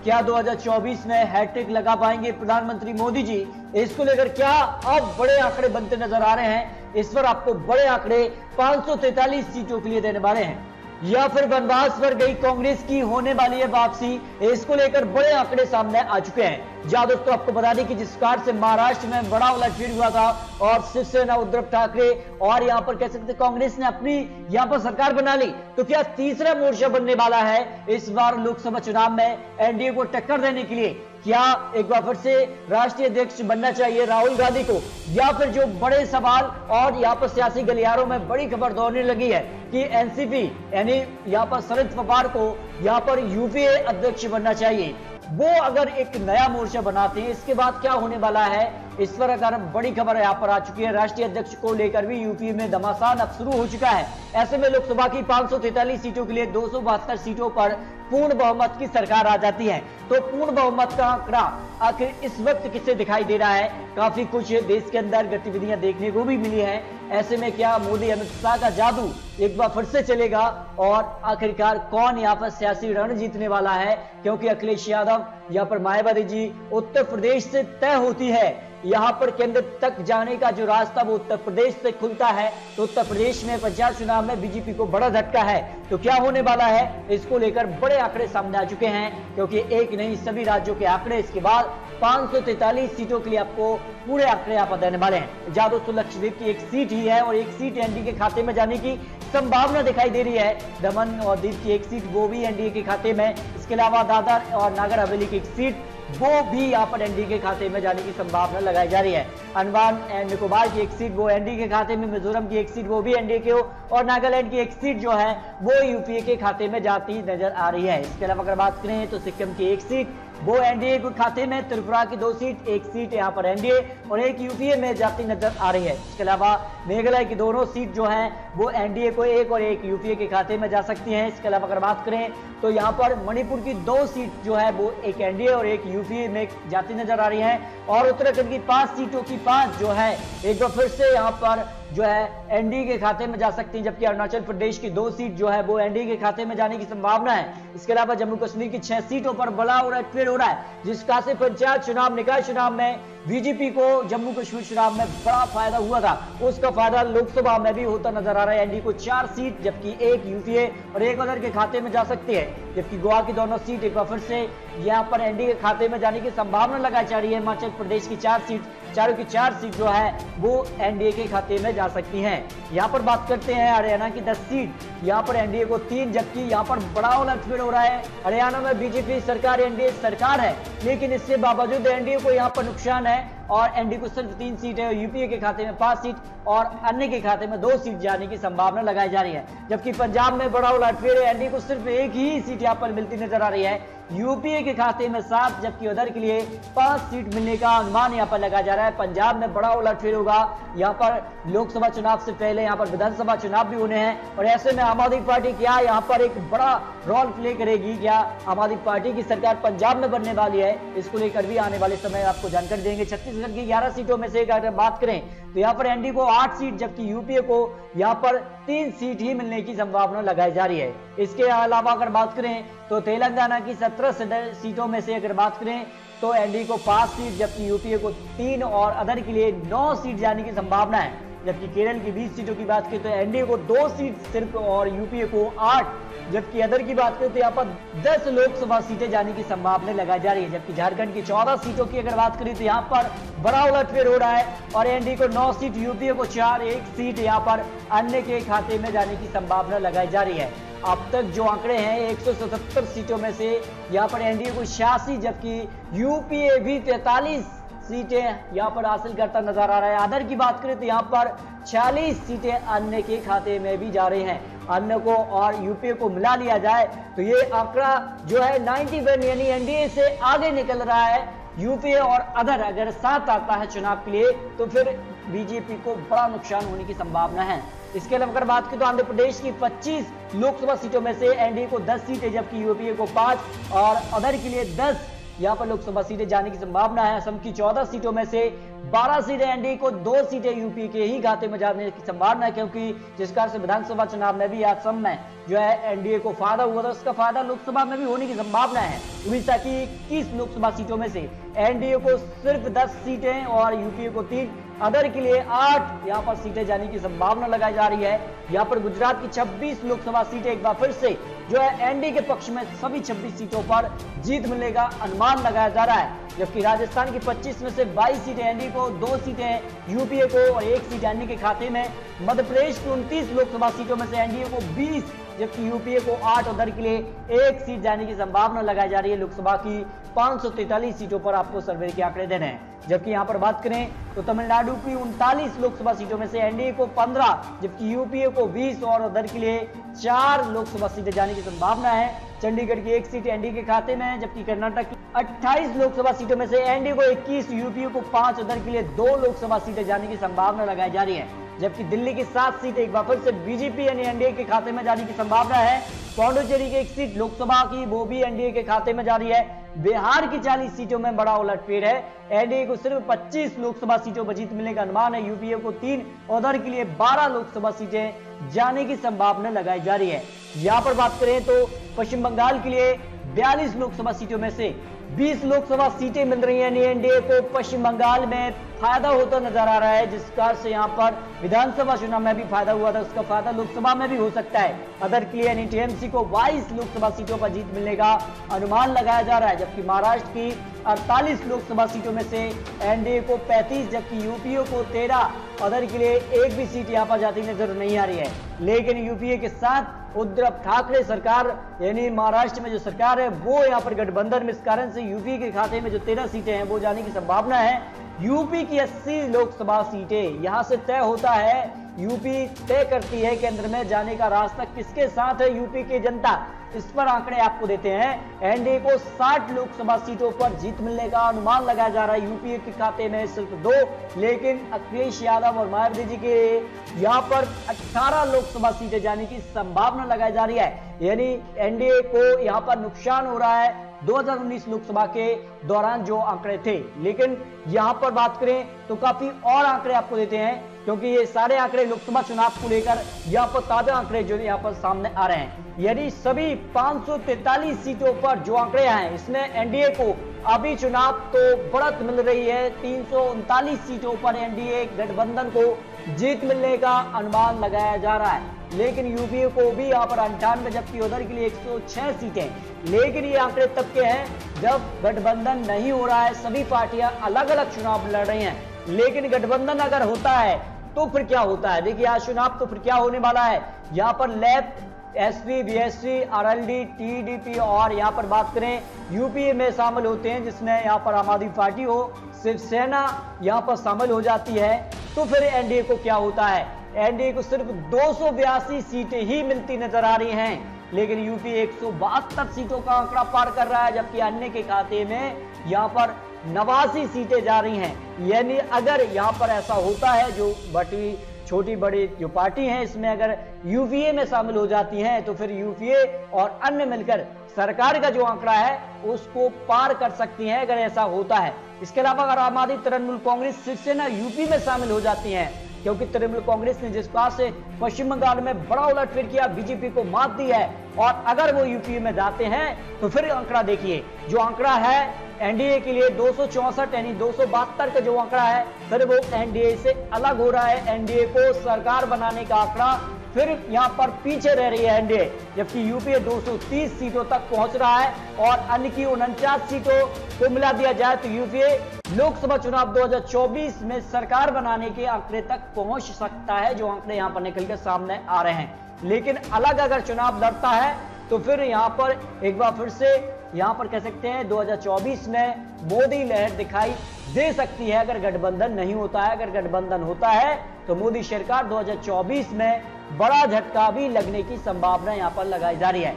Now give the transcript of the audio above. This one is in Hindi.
क्या 2024 में हैट्रिक लगा पाएंगे प्रधानमंत्री मोदी जी? इसको लेकर क्या अब बड़े आंकड़े बनते नजर आ रहे हैं? इस पर आपको बड़े आंकड़े 543 सीटों के लिए देने वाले हैं, या फिर वनवास पर गई कांग्रेस की होने वाली है वापसी? इसको लेकर बड़े आंकड़े सामने आ चुके हैं। जहां दोस्तों आपको बता दें कि जिस प्रकार से महाराष्ट्र में बड़ा उलटफेर हुआ था और शिवसेना उद्धव ठाकरे और यहां पर कह सकते कांग्रेस ने अपनी यहां पर सरकार बना ली, तो क्या तीसरा मोर्चा बनने वाला है इस बार लोकसभा चुनाव में एनडीए को टक्कर देने के लिए? क्या एक बार फिर से राष्ट्रीय अध्यक्ष बनना चाहिए राहुल गांधी को, या फिर जो बड़े सवाल और यहाँ पर सियासी गलियारों में बड़ी खबर दौड़ने लगी है कि एनसीपी यानी यहाँ पर शरद पवार को यहाँ पर यूपीए अध्यक्ष बनना चाहिए, वो अगर एक नया मोर्चा बनाते हैं इसके बाद क्या होने वाला है, इस पर अगर बड़ी खबर यहाँ पर आ चुकी है। राष्ट्रीय अध्यक्ष को लेकर भी यूपी में घमासान अब शुरू हो चुका है। ऐसे में लोकसभा की 543 सीटों के लिए 272 सीटों पर पूर्ण बहुमत की सरकार आ जाती है। तो पूर्ण बहुमत का आंकड़ा आखिर इस वक्त किससे दिखाई दे रहा है? काफी कुछ देश के अंदर गतिविधियां देखने को भी मिली है। ऐसे में क्या मोदी अमित शाह का जादू एक बार फिर से चलेगा और आखिरकार कौन यहाँ पर सियासी रण जीतने वाला है? क्योंकि अखिलेश यादव यहाँ पर मायावती जी उत्तर प्रदेश से तय होती है। यहाँ पर केंद्र तक जाने का जो रास्ता वो उत्तर प्रदेश से खुलता है, तो उत्तर प्रदेश में पंचायत चुनाव में बीजेपी को बड़ा झटका है। तो क्या होने वाला है, इसको लेकर बड़े आंकड़े सामने आ चुके हैं, क्योंकि एक नहीं सभी राज्यों के आंकड़े इसके बाद 543 सीटों के लिए आपको पूरे आंकड़े यहाँ पर देने वाले हैं। जहां दोस्तों लक्षद्वीप की एक सीट ही है और एक सीट एनडीए के खाते में जाने की संभावना दिखाई दे रही है। दमन और दीव की एक सीट वो भी एनडीए के खाते में, इसके अलावा दादर और नागर हवेली की एक सीट वो भी यहाँ पर एनडीए के खाते में जाने की संभावना लगाई जा रही है। अंडमान एंड निकोबार की एक सीट वो एनडीए के खाते में, मिजोरम की एक सीट वो भी एनडीए के हो, और नागालैंड की एक सीट जो है वो यूपीए के खाते में जाती नजर आ रही है। इसके अलावा अगर बात करें तो सिक्किम की एक सीट वो एनडीए के खाते में, त्रिपुरा की 2 सीट, एक सीट यहाँ पर एनडीए और एक यूपीए में जाती नजर आ रही है। इसके अलावा मेघालय की दोनों सीट जो है वो एनडीए को एक और एक यूपीए के खाते में जा सकती हैं। इसके अलावा अगर बात करें तो यहाँ पर मणिपुर की 2 सीट जो है वो एक एनडीए और एक यूपीए में जाती नजर आ रही है, और उत्तराखंड की 5 सीटों की 5 जो है एक बार फिर से यहाँ पर जो है एनडीए के खाते में जा सकती है, जबकि अरुणाचल प्रदेश की 2 सीट जो है वो एनडीए के खाते में जाने की संभावना है। इसके अलावा जम्मू कश्मीर की 6 सीटों पर बड़ा उलटफेर हो रहा है, जिसका से पंचायत चुनाव निकाय चुनाव में बीजेपी को जम्मू कश्मीर चुनाव में बड़ा फायदा हुआ था, उसका फायदा लोकसभा में भी होता नजर आ रहा है। एनडीए को 4 सीट जबकि एक यूपीए और एक अदर के खाते में जा सकती है, जबकि गोवा की दोनों सीट एक बार फिर से यहाँ पर एनडीए के खाते में जाने की संभावना लगाई जा रही है। हिमाचल प्रदेश की 4 सीट, चारों की 4 सीट जो है वो एनडीए के खाते में जा सकती हैं। यहाँ पर बात करते हैं हरियाणा की 10 सीट, यहाँ पर एनडीए को 3, जबकि यहाँ पर बड़ा उलटफेर हो रहा है। हरियाणा में बीजेपी सरकार एनडीए सरकार है, लेकिन इसके बावजूद एनडीए को यहाँ पर नुकसान है और एनडीए को सिर्फ 3 सीट है, यूपीए के खाते में 5 सीट और अन्य के खाते में 2 सीट जाने की संभावना लगाई जा रही है। जबकि पंजाब में बड़ा उलटफेर है, एनडीए को सिर्फ एक ही सीट यहाँ पर मिलती नजर आ रही है, यूपीए के खाते में 7 जबकि उधर के लिए 5 सीट मिलने का अनुमान यहाँ पर लगाया जा रहा है। पंजाब में बड़ा उलटफेर होगा, यहाँ पर लोकसभा चुनाव से पहले यहाँ पर विधानसभा चुनाव भी होने हैं, और ऐसे में आम आदमी पार्टी क्या यहाँ पर एक बड़ा रोल प्ले करेगी? क्या आम आदमी पार्टी की सरकार पंजाब में बनने वाली है? इसको लेकर भी आने वाले समय आपको जानकारी देंगे। छत्तीसगढ़ की 11 सीटों में से अगर बात करें तो यहाँ पर एनडीए को 8 सीट जबकि यूपीए को यहाँ पर 3 सीट ही मिलने की संभावना लगाई जा रही है। इसके अलावा अगर बात करें तो तेलंगाना की 17 सीटों में से अगर बात करें तो एनडीए को 5 सीट जबकि यूपीए को 3 और अदर के लिए 9 सीट जाने की संभावना है। जबकि केरल की 20 सीटों की बात करें तो एनडीए को 2 सीट सिर्फ और यूपीए को 8, जबकि अदर की बात करें तो यहाँ पर 10 लोकसभा सीटें जाने की संभावना लगाई जा रही है। जबकि झारखंड की 14 सीटों की अगर बात करें तो यहाँ पर बड़ा उलटफेर हो रहा है और एनडीए को 9 सीट, यूपीए को 4, एक सीट यहाँ पर अन्य के खाते में जाने की संभावना लगाई जा रही है। अब तक जो आंकड़े हैं 177 सीटों में से यहाँ पर एनडीए को 86 जबकि यूपीए भी 43 सीटें यहाँ पर हासिल करता नजर आ रहा है। अदर की बात करें तो यहाँ पर 40 सीटें अन्य के खाते में भी जा रही हैं। अन्य को और यूपीए को मिला लिया जाए तो ये आंकड़ा जो है 91 यानी एनडीए से आगे निकल रहा है। यूपीए और अदर अगर साथ आता है चुनाव के लिए तो फिर बीजेपी को बड़ा नुकसान होने की संभावना है। इसके अलावा अगर बात करें तो आंध्र प्रदेश की 25 लोकसभा सीटों में से एनडीए को 10 सीटें जबकि यूपीए को 5 और अदर के लिए 10 यहाँ पर लोकसभा सीटें जाने की संभावना है। असम की 14 सीटों में से 12 सीटें एनडीए को, 2 सीटें यूपी के ही खाते में जाने की संभावना है, क्योंकि जिस कारण से विधानसभा चुनाव में भी असम में जो है एनडीए को फायदा हुआ था, उसका फायदा लोकसभा में भी होने की संभावना है। उड़ीसा की 21 लोकसभा सीटों में से एनडीए को सिर्फ 10 सीटें और यूपीए को 3, अदर के लिए 8 यहाँ पर सीटें जाने की संभावना लगाई जा रही है। यहाँ पर गुजरात की 26 लोकसभा सीटें एक बार फिर से जो है एनडीए के पक्ष में, सभी 26 सीटों पर जीत मिलने का अनुमान लगाया जा रहा है। जबकि राजस्थान की 25 में से 22 सीटें एनडीए को, 2 सीटें यूपीए को और 1 सीट एनडीए के खाते में। मध्य प्रदेश की 29 लोकसभा सीटों में से एनडीए को 20, जबकि यूपीए को 8 और उधर के लिए 1 सीट जाने की संभावना लगाई जा रही है। लोकसभा की 543 सीटों पर आपको सर्वे के आंकड़े देने हैं। जबकि यहाँ पर बात करें तो तमिलनाडु की 39 लोकसभा सीटों में से एनडीए को 15, जबकि यूपीए को 20 और उधर के लिए 4 लोकसभा सीटें जाने की संभावना है। चंडीगढ़ की 1 सीट एनडीए के खाते में है, जबकि कर्नाटक की 28 लोकसभा सीटों में से एनडीए को 21, यूपीए को 5, उधर के लिए 2 लोकसभा सीटें जाने की संभावना लगाई जा रही है। जबकि दिल्ली की 7 सीटें एक बार फिर से बीजेपी यानी एनडीए के खाते में जाने की संभावना है। पौंडुचेरी की 1 सीट लोकसभा की, वो भी एनडीए के खाते में जा रही है। बिहार की 40 सीटों में बड़ा उलटफेर है, एनडीए को सिर्फ 25 लोकसभा सीटों पर जीत मिलने का अनुमान है, यूपीए को 3, उधर के लिए 12 लोकसभा सीटें जाने की संभावना लगाई जा रही है। यहाँ पर बात करें तो पश्चिम बंगाल के लिए 42 लोकसभा सीटों में से 20 लोकसभा सीटें मिल रही हैं एनडीए को। पश्चिम बंगाल में फायदा होता नजर आ रहा है, जिस कारण से यहाँ पर विधानसभा चुनाव में भी फायदा हुआ था, उसका फायदा लोकसभा में भी हो सकता है। अदर के लिए टीएमसी को 22 लोकसभा सीटों पर जीत मिलने का अनुमान लगाया जा रहा है। जबकि महाराष्ट्र की 48 लोकसभा सीटों में से एनडीए को 35, जबकि यूपीए को 13, अदर के लिए 1 भी सीट यहाँ पर जाती नजर नहीं आ रही है। लेकिन यूपीए के साथ उद्धव ठाकरे सरकार यानी महाराष्ट्र में जो सरकार है वो यहाँ पर गठबंधन में, इस कारण से यूपी के खाते में जो 13 सीटें हैं वो जाने की संभावना है। यूपी की 80 लोकसभा सीटें यहां से तय होता है, यूपी तय करती है केंद्र में जाने का रास्ता किसके साथ है यूपी की जनता। इस पर आंकड़े आपको देते हैं। एनडीए को 60 लोकसभा सीटों पर जीत मिलने का अनुमान लगाया जा रहा है, यूपीए के खाते में सिर्फ 2, लेकिन अखिलेश यादव और मायावती जी के यहाँ पर 18 लोकसभा सीटें जाने की संभावना लगाई जा रही है। यानी एनडीए को यहाँ पर नुकसान हो रहा है 2019 लोकसभा के दौरान जो आंकड़े थे। लेकिन यहां पर बात करें तो काफी और आंकड़े आपको देते हैं, क्योंकि ये सारे आंकड़े लोकसभा चुनाव को लेकर यहाँ पर ताजा आंकड़े जो यहाँ पर सामने आ रहे हैं। यानी सभी 543 सीटों पर जो आंकड़े हैं, इसमें एनडीए को अभी चुनाव तो बढ़त मिल रही है। 339 सीटों पर एनडीए गठबंधन को जीत मिलने का अनुमान लगाया जा रहा है। लेकिन यूपीए को भी यहाँ पर 98, जबकि उधर के लिए 106 सीटें। लेकिन ये आंकड़े तब के हैं जब गठबंधन नहीं हो रहा है, सभी पार्टियां अलग अलग चुनाव लड़ रही हैं। लेकिन गठबंधन अगर होता है तो फिर क्या होता है, देखिए आज चुनाव तो फिर क्या होने वाला है। यहाँ पर left, SP, BSP, RLD, TDP और यहाँ पर बात करें यूपीए में शामिल होते हैं, जिसमें यहाँ पर आम आदमी पार्टी हो, शिवसेना यहाँ पर शामिल हो जाती है। तो फिर एनडीए को क्या होता है, एनडीए को सिर्फ 282 सीटें ही मिलती नजर आ रही हैं। लेकिन यूपी 172 सीटों का आंकड़ा पार कर रहा है, जबकि अन्य के खाते में यहाँ पर 89 सीटें जा रही हैं। यानी अगर यहाँ पर ऐसा होता है, जो बटी छोटी बड़ी जो पार्टी हैं इसमें अगर यूपीए में शामिल हो जाती हैं, तो फिर यूपीए और अन्य मिलकर सरकार का जो आंकड़ा है उसको पार कर सकती हैं, अगर ऐसा होता है। इसके अलावा अगर आम आदमी, तृणमूल कांग्रेस, शिवसेना यूपी में शामिल हो जाती हैं, क्योंकि तृणमूल कांग्रेस ने जिस बात से पश्चिम बंगाल में बड़ा उलटफेर किया, बीजेपी को मात दी है, और अगर वो यूपी में जाते हैं तो फिर आंकड़ा देखिए, जो आंकड़ा है एनडीए के लिए 264 यानी 272 का जो आंकड़ा है, फिर वो एनडीए से अलग हो रहा है। एनडीए को सरकार बनाने का आंकड़ा फिर यहाँ पर पीछे रह रही है एनडीए, जबकि यूपीए 230 सीटों तक पहुंच रहा है और अन्य की 49 सीटों को मिला दिया जाए तो यूपीए लोकसभा चुनाव 2024 में सरकार बनाने के आंकड़े तक पहुंच सकता है, जो आंकड़े यहाँ पर निकल कर सामने आ रहे हैं। लेकिन अलग अगर चुनाव लड़ता है तो फिर यहाँ पर एक बार फिर से यहाँ पर कह सकते हैं 2024 में मोदी लहर दिखाई दे सकती है, अगर गठबंधन नहीं होता है। अगर गठबंधन होता है तो मोदी सरकार 2024 में बड़ा झटका भी लगने की संभावना यहाँ पर लगाई जा रही है।